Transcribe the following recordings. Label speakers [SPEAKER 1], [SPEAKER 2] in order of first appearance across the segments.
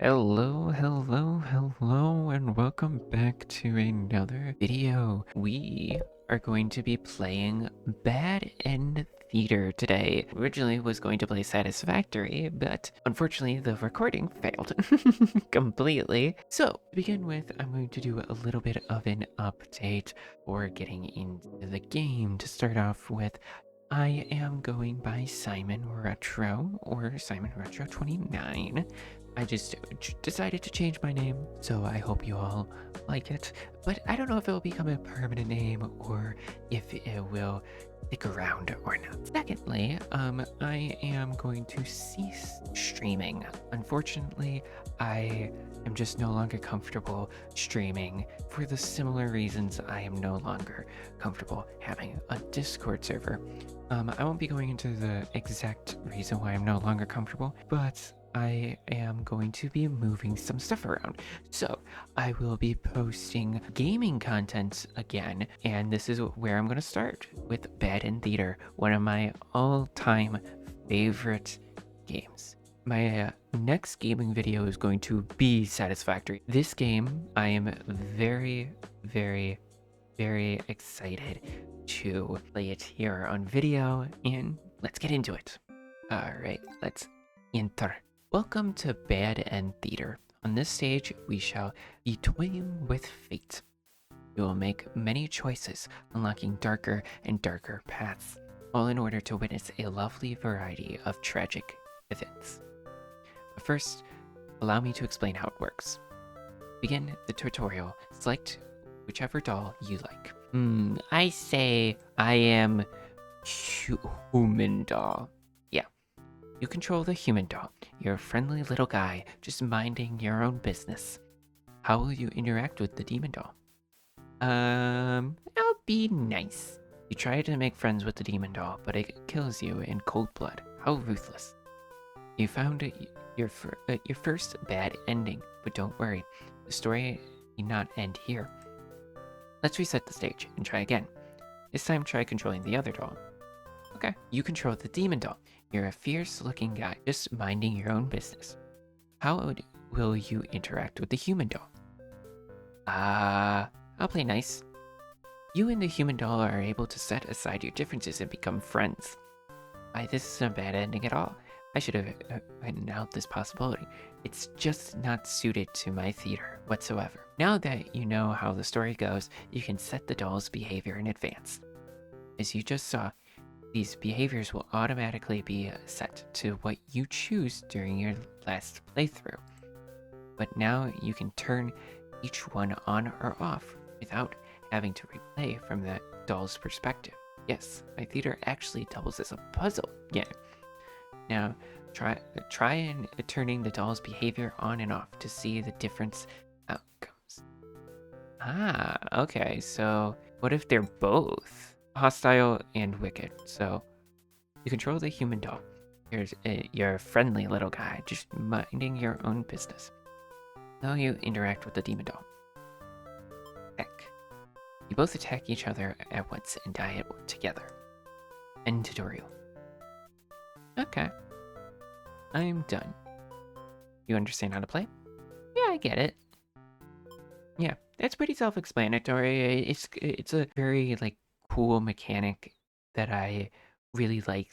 [SPEAKER 1] Hello, and welcome back to another video. We are going to be playing Bad End Theater today. Originally was going to play Satisfactory, but unfortunately the recording failed completely. So, to begin with, I'm going to do a little bit of an update for getting into the game. To start off with, I am going by Simon Retro, or Simon Retro 29. I just decided to change my name, so I hope you all like it. But I don't know if it will become a permanent name or if it will stick around or not. Secondly, I am going to cease streaming. Unfortunately, I am just no longer comfortable streaming for the similar reasons I am no longer comfortable having a Discord server. I won't be going into the exact reason why I'm no longer comfortable, but I am going to be moving some stuff around. So I will be posting gaming content again, and this is where I'm going to start with Bad End Theater, one of my all-time favorite games. My next gaming video is going to be Satisfactory. This game, I am very, very, very excited to play it here on video, and let's get into it. Alright, let's enter. Welcome to Bad End Theater. On this stage, we shall be toying with fate. We will make many choices, unlocking darker and darker paths, all in order to witness a lovely variety of tragic events. But first, allow me to explain how it works. Begin the tutorial. Select whichever doll you like. I say I am human doll. Yeah, you control the human doll. You're a friendly little guy, just minding your own business. How will you interact with the demon doll? I'll be nice. You try to make friends with the demon doll, but it kills you in cold blood. How ruthless. You found your first bad ending, but don't worry. The story need not end here. Let's reset the stage and try again. This time try controlling the other doll. Okay, you control the demon doll. You're a fierce-looking guy, just minding your own business. How will you interact with the human doll? I'll play nice. You and the human doll are able to set aside your differences and become friends. This isn't a bad ending at all. I should have written out this possibility. It's just not suited to my theater whatsoever. Now that you know how the story goes, you can set the doll's behavior in advance. As you just saw, these behaviors will automatically be set to what you choose during your last playthrough. But now you can turn each one on or off without having to replay from the doll's perspective. Yes, my theater actually doubles as a puzzle game. Now, try and turning the doll's behavior on and off to see the different outcomes. Okay, so what if they're both hostile and wicked? So you control the human doll. You're a friendly little guy, just minding your own business. Now you interact with the demon doll. Attack. You both attack each other at once and die together. End tutorial. Okay. I'm done. You understand how to play? Yeah, I get it. Yeah, it's pretty self-explanatory. It's a very cool mechanic that I really like.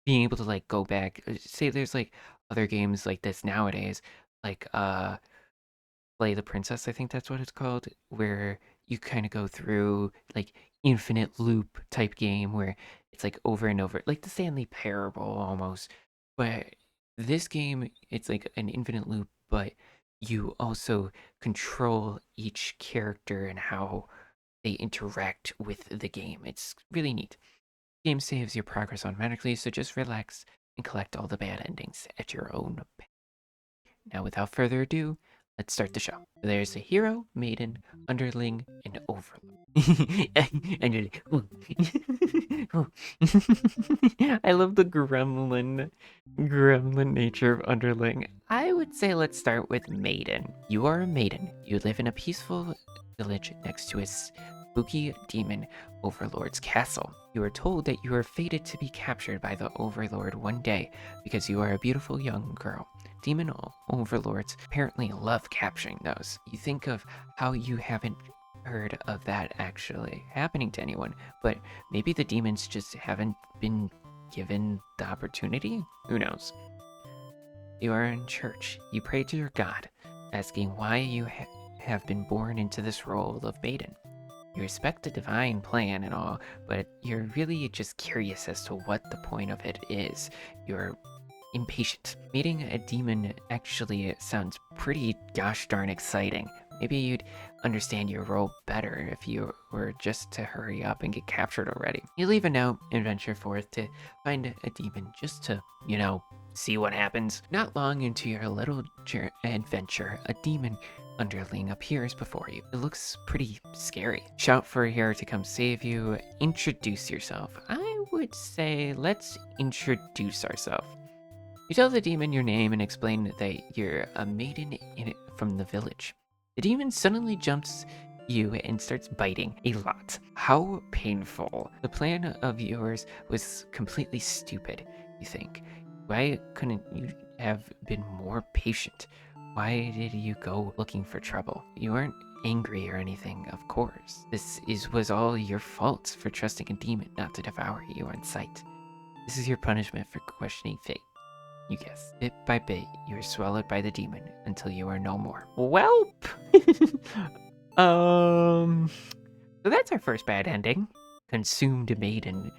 [SPEAKER 1] Being able to go back. Say there's other games like this nowadays, like Play the Princess, I think that's what it's called, where you kind of go through infinite loop type game where it's over and over, like the Stanley Parable almost. But this game, it's like an infinite loop, but you also control each character and how they interact with the game. It's really neat. The game saves your progress automatically, so just relax and collect all the bad endings at your own pace. Now, without further ado, let's start the show. There's a hero, maiden, underling, and overlord. I love the gremlin nature of underling. I would say let's start with maiden. You are a maiden. You live in a peaceful village next to a spooky demon overlord's castle. You are told that you are fated to be captured by the overlord one day because you are a beautiful young girl. demon overlords apparently love capturing those. You think of how you haven't heard of that actually happening to anyone, but maybe the demons just haven't been given the opportunity? Who knows? You are in church. You pray to your God, asking why you have been born into this role of maiden. You respect the divine plan and all, but you're really just curious as to what the point of it is. You're impatient. Meeting a demon actually sounds pretty gosh darn exciting. Maybe you'd understand your role better if you were just to hurry up and get captured already. You leave a note and venture forth to find a demon just to, see what happens. Not long into your little adventure, a demon underling appears before you. It looks pretty scary. Shout for a hero to come save you. Introduce yourself. I would say let's introduce ourselves. You tell the demon your name and explain that you're a maiden from the village. The demon suddenly jumps you and starts biting a lot. How painful. The plan of yours was completely stupid, you think. Why couldn't you have been more patient? Why did you go looking for trouble? You weren't angry or anything, of course. This was all your fault for trusting a demon not to devour you on sight. This is your punishment for questioning fate. You guess. Bit by bit, you are swallowed by the demon until you are no more. Welp! So that's our first bad ending. Consumed maiden.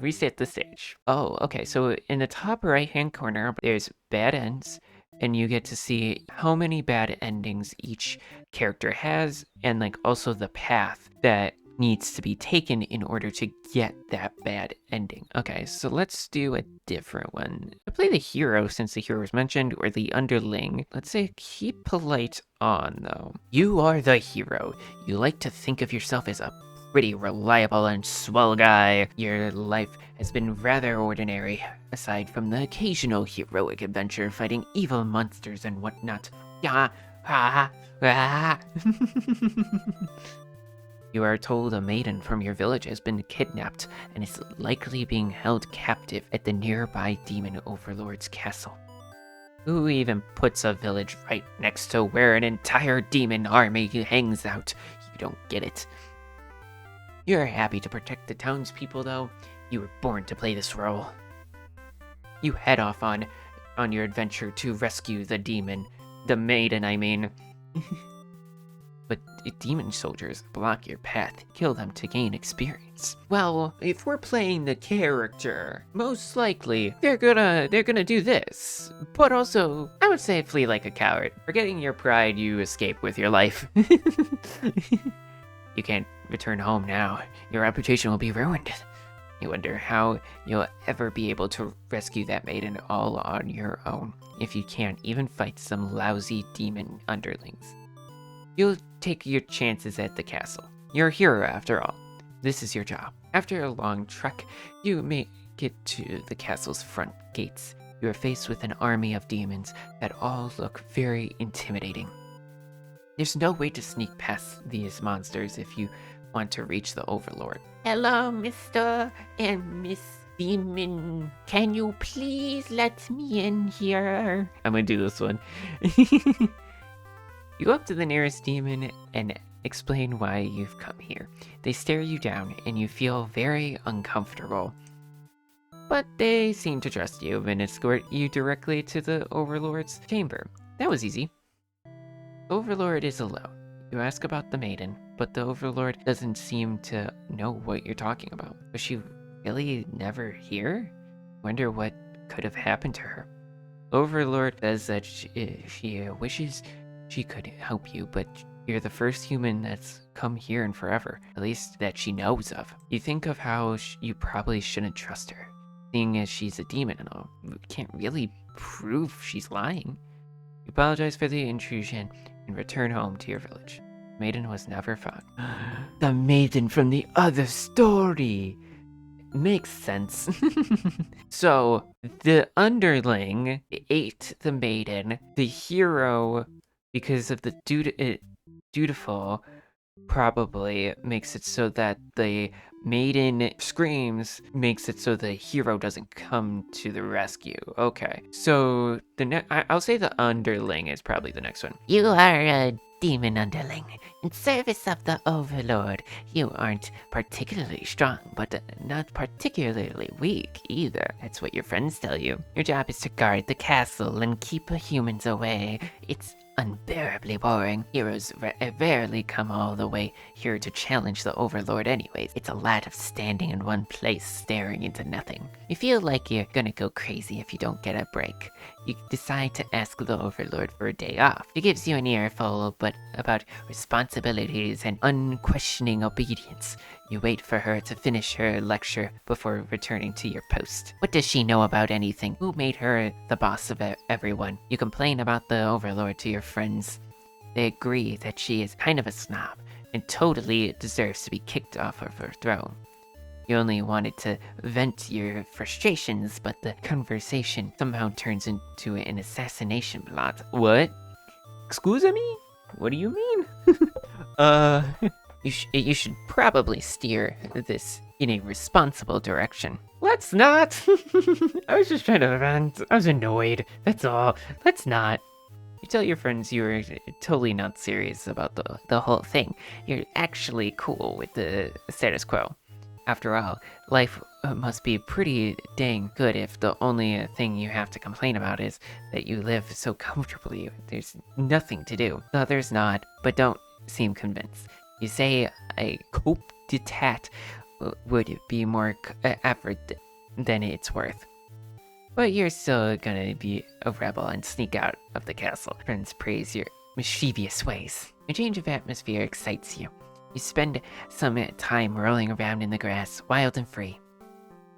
[SPEAKER 1] Reset the stage. Oh, okay, so in the top right-hand corner, there's bad ends, and you get to see how many bad endings each character has, and also the path that needs to be taken in order to get that bad ending. Okay, so let's do a different one. I play the hero since the hero was mentioned, or the underling. Let's say keep polite on, though. You are the hero. You like to think of yourself as a pretty reliable and swell guy. Your life has been rather ordinary, aside from the occasional heroic adventure fighting evil monsters and whatnot. You are told a maiden from your village has been kidnapped and is likely being held captive at the nearby demon overlord's castle. Who even puts a village right next to where an entire demon army hangs out? You don't get it. You're happy to protect the townspeople, though. You were born to play this role. You head off on your adventure to rescue the demon. The maiden, I mean. But demon soldiers block your path. Kill them to gain experience. Well, if we're playing the character, most likely they're gonna do this. But also, I would say flee like a coward. Forgetting your pride, you escape with your life. You can't return home now. Your reputation will be ruined. You wonder how you'll ever be able to rescue that maiden all on your own if you can't even fight some lousy demon underlings. You'll take your chances at the castle. You're a hero after all. This is your job. After a long trek, you make it to the castle's front gates. You are faced with an army of demons that all look very intimidating. There's no way to sneak past these monsters if you want to reach the Overlord. Hello, Mr. and Miss Demon. Can you please let me in here? I'm gonna do this one. You go up to the nearest demon and explain why you've come here. They stare you down and you feel very uncomfortable. But they seem to trust you and escort you directly to the Overlord's chamber. That was easy. Overlord is alone. You ask about the maiden, but the Overlord doesn't seem to know what you're talking about. Was she really never here? Wonder what could have happened to her. Overlord says that she wishes she could help you, but you're the first human that's come here in forever, at least that she knows of. You think of how you probably shouldn't trust her, seeing as she's a demon and all. You can't really prove she's lying. You apologize for the intrusion and return home to your village. The maiden was never found. The maiden from the other story! Makes sense. So, the underling ate the maiden. The hero, because of the dutiful, probably makes it so that the maiden screams, makes it so the hero doesn't come to the rescue. Okay, so I'll say the underling is probably the next one. You are a demon underling in service of the Overlord. You aren't particularly strong, but not particularly weak either. That's what your friends tell you. Your job is to guard the castle and keep humans away. It's unbearably boring. Heroes rarely come all the way here to challenge the Overlord anyways. It's a lot of standing in one place staring into nothing. You feel like you're gonna go crazy if you don't get a break. You decide to ask the Overlord for a day off. She gives you an earful but about responsibilities and unquestioning obedience. You wait for her to finish her lecture before returning to your post. What does she know about anything? Who made her the boss of everyone? You complain about the Overlord to your friends. They agree that she is kind of a snob and totally deserves to be kicked off of her throne. You only wanted to vent your frustrations, but the conversation somehow turns into an assassination plot. What? Excuse me? What do you mean? You should probably steer this in a responsible direction. Let's not! I was just trying to vent. I was annoyed. That's all. Let's not. You tell your friends you were totally not serious about the whole thing. You're actually cool with the status quo. After all, life must be pretty dang good if the only thing you have to complain about is that you live so comfortably. There's nothing to do. The others nod, but don't seem convinced. You say a coup d'etat would be more effort than it's worth. But you're still gonna be a rebel and sneak out of the castle. Friends praise your mischievous ways. A change of atmosphere excites you. You spend some time rolling around in the grass, wild and free.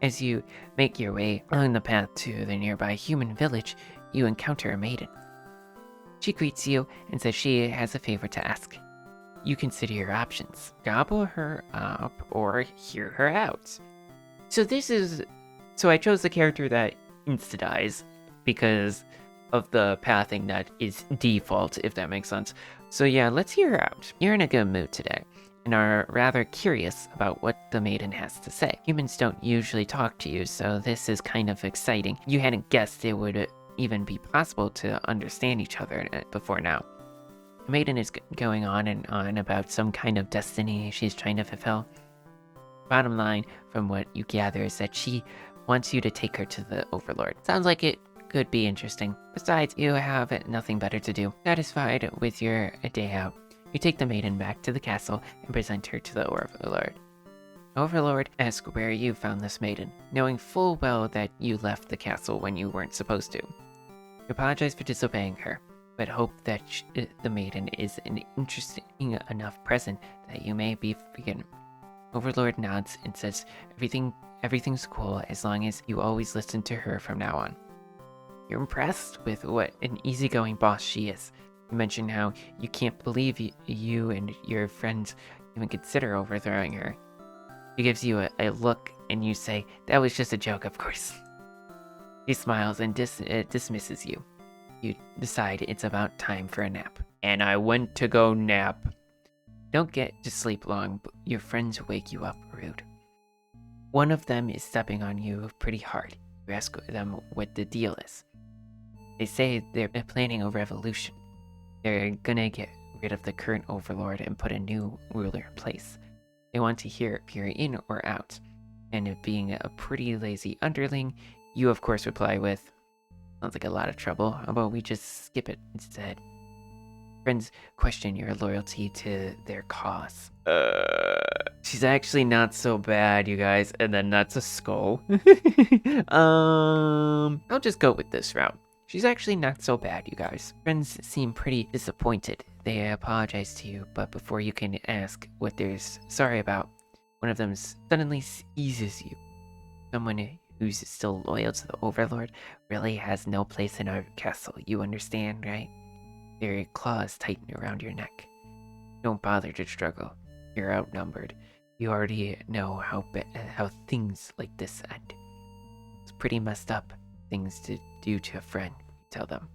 [SPEAKER 1] As you make your way along the path to the nearby human village, you encounter a maiden. She greets you and says she has a favor to ask. You consider your options. Gobble her up or hear her out. So I chose the character that insta-dies because of the pathing that is default, if that makes sense. So yeah, let's hear her out. You're in a good mood today and are rather curious about what the maiden has to say. Humans don't usually talk to you, so this is kind of exciting. You hadn't guessed it would even be possible to understand each other before now. The maiden is going on and on about some kind of destiny she's trying to fulfill. Bottom line, from what you gather, is that she wants you to take her to the Overlord. Sounds like it could be interesting. Besides, you have nothing better to do. Satisfied with your day out, you take the maiden back to the castle and present her to the Overlord. Overlord asks where you found this maiden, knowing full well that you left the castle when you weren't supposed to. You apologize for disobeying her, but hope that the maiden is an interesting enough present that you may be forgiven. Overlord nods and says everything's cool as long as you always listen to her from now on. You're impressed with what an easygoing boss she is. You mention how you can't believe you and your friends even consider overthrowing her. She gives you a look and you say, "That was just a joke, of course." She smiles and dismisses you. You decide it's about time for a nap. And I went to go nap. Don't get to sleep long, but your friends wake you up rude. One of them is stepping on you pretty hard. You ask them what the deal is. They say they're planning a revolution. They're gonna get rid of the current overlord and put a new ruler in place. They want to hear if you're in or out. And being a pretty lazy underling, you of course reply with, "Sounds like a lot of trouble. How about we just skip it instead?" Friends question your loyalty to their cause. She's actually not so bad, you guys. And then that's a skull. I'll just go with this route. She's actually not so bad, you guys. Friends seem pretty disappointed. They apologize to you, but before you can ask what they're sorry about, one of them suddenly seizes you. Someone who's still loyal to the Overlord really has no place in our castle. You understand, right? Their claws tighten around your neck. Don't bother to struggle. You're outnumbered. You already know how things like this end. It's pretty messed up things to do to a friend, you tell them.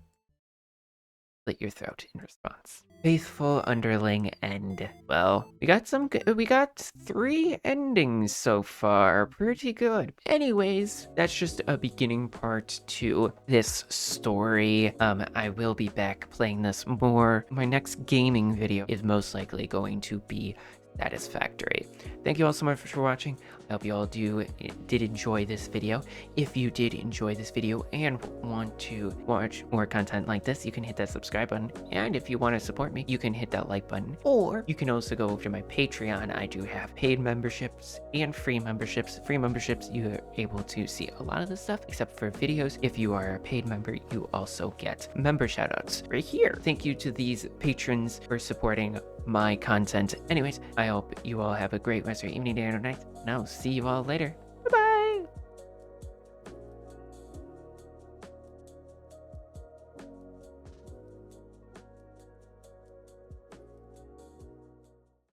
[SPEAKER 1] slit your throat in response. Faithful underling end. Well, we got 3 endings so far. Pretty good. Anyways, that's just a beginning part to this story. I will be back playing this more. My next gaming video is most likely going to be satisfactory. Thank you all so much for watching. I hope you all did enjoy this video. If you did enjoy this video and want to watch more content like this, you can hit that subscribe button. And if you want to support me, you can hit that like button. Or you can also go over to my Patreon. I do have paid memberships and free memberships. Free memberships, you are able to see a lot of this stuff except for videos. If you are a paid member, you also get member shoutouts right here. Thank you to these patrons for supporting my content. Anyways, I hope you all have a great rest of your evening, day, or night, and I'll see you all later.